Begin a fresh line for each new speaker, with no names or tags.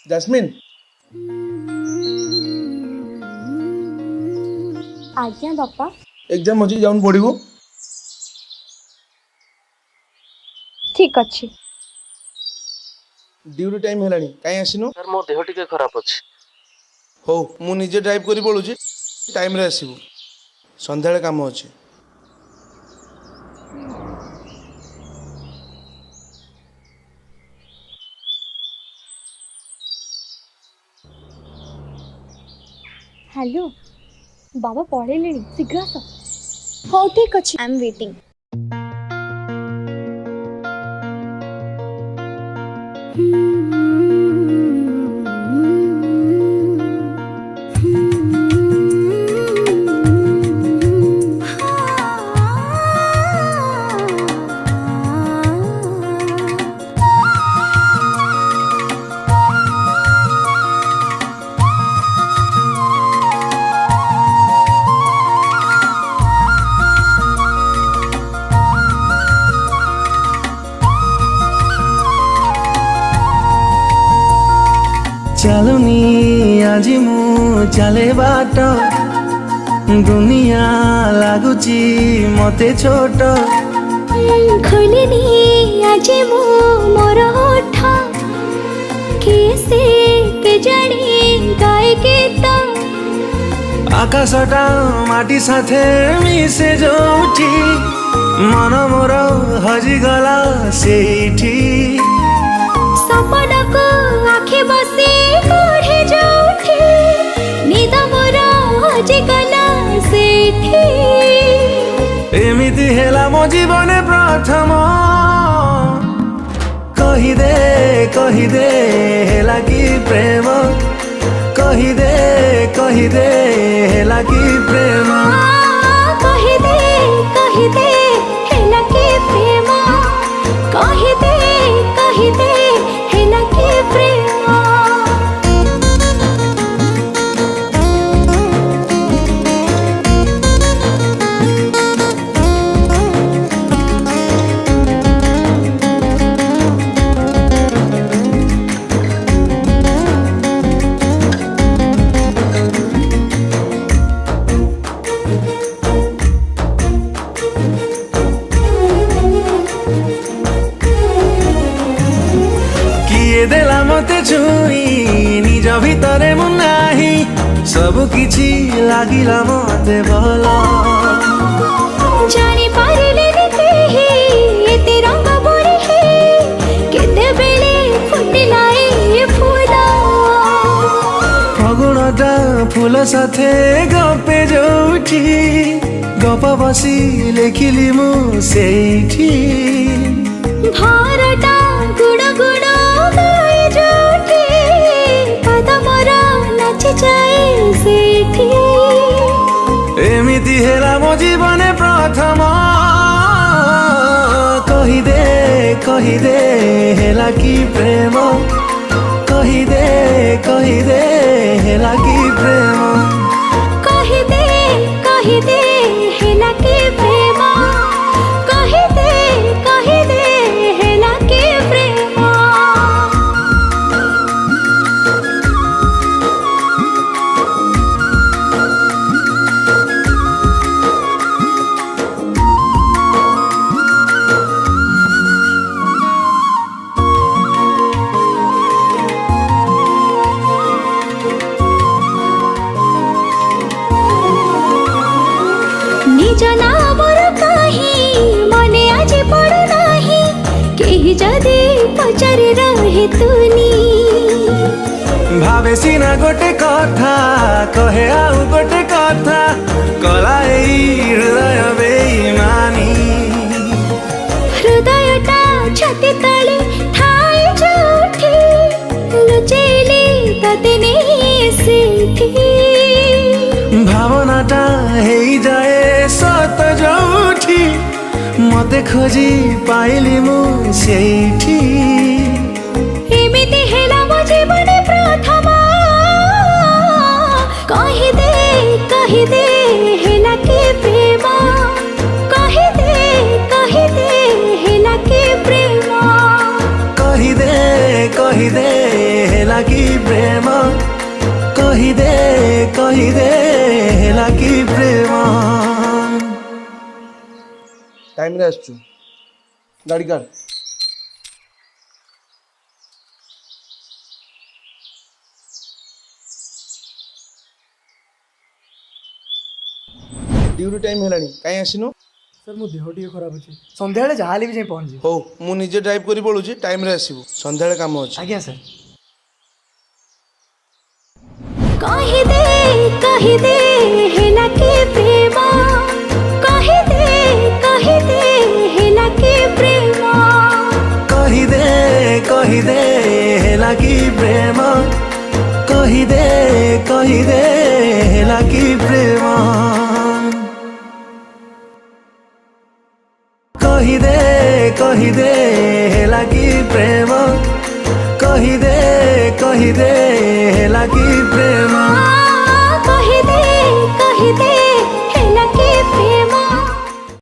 Jasmine
आज्ञा बापा।
Exam अच्छी जाऊन पढ़ू।
ठीक अच्छे।
ड्यूटी टाइम है कहीं आसनु
सर मो देह टिके खराब अछि।
हो मु निजे ड्राइव करी पड़ूची टाइम रे आसबु संध्या काम अच्छे।
हेलो बाबा पढ़े शीघ्र आस। हाँ ठीक अच्छे आई एम वेटिंग।
चलुनी आजी मु चले बाट दुनिया लागुची मते छोट
खोलिनी आज मु मोर होठ कैसे के जानी गाए गीत
आकाशटा माटी साथे मिसे जोठी मन मोर हजिगला सेठी
सपन को आखे बसे पढ़े जोठी निद मोर हजिगला सेठी
एमिति हेला मो जीवन प्रथम कही दे हेला कि प्रेम कही दे हेला कि प्रेम
कही दे हेला के प्रेम कही दे हेला के प्रेम।
किए देला मते छुई निज भितरे मु नाही सब किछि लागिला मते भल
जानी पारिले केही एते रंग बोरी हे केते बेले फुटिला ए फूल
फगुणटा फूल साथे गपे जोठी गप बसी लेखिली मु सेठी
भारटा गुण गुण गाए जोठी पद मोर नाची जाए सेठी
एमिति हेला मो जीवन प्रथम कही दे हेला कि प्रेम कही दे हेला कि प्रेम
कही दे हेला के प्रेम कही दे हेला के प्रेम। निज नामर कहीं मने आज पड़ू नाही केही जदि पचारि रहे तुनी
भावे सीना गोटे कथा कहे आउ गोटे कथा कला एई हृदय बेईमानी
हृदयटा छाती तले ठाई जोठी लुचेले तते नहीं सेठी
भावनाटा हेई जाए सत जोठी मते खोजी पाइली मु सेठी
एमिति हेला मो जीवन प्रथम कही दे हेला के प्रेम कही दे हेला के प्रेम
कही दे हेला कि कही दे हेला कि प्रेम
टाइम रे आसछु गाड़ी काढ ड्यूटी टाइम हेलानी काई आसिनो
सर मो देह टिके खराब अछि संध्या बेले जहाले भी जाई पहुंची
हो मु निजे ड्राइव करी पळुची टाइम रे आसीबु संध्याळे काम अछि
आज्ञा सर
कही दे हेला कि प्रेम कही दे हेला कि प्रेम
कही दे हेला कि प्रेम कही दे हेला कि प्रेम कही दे हेला कि प्रेम कही दे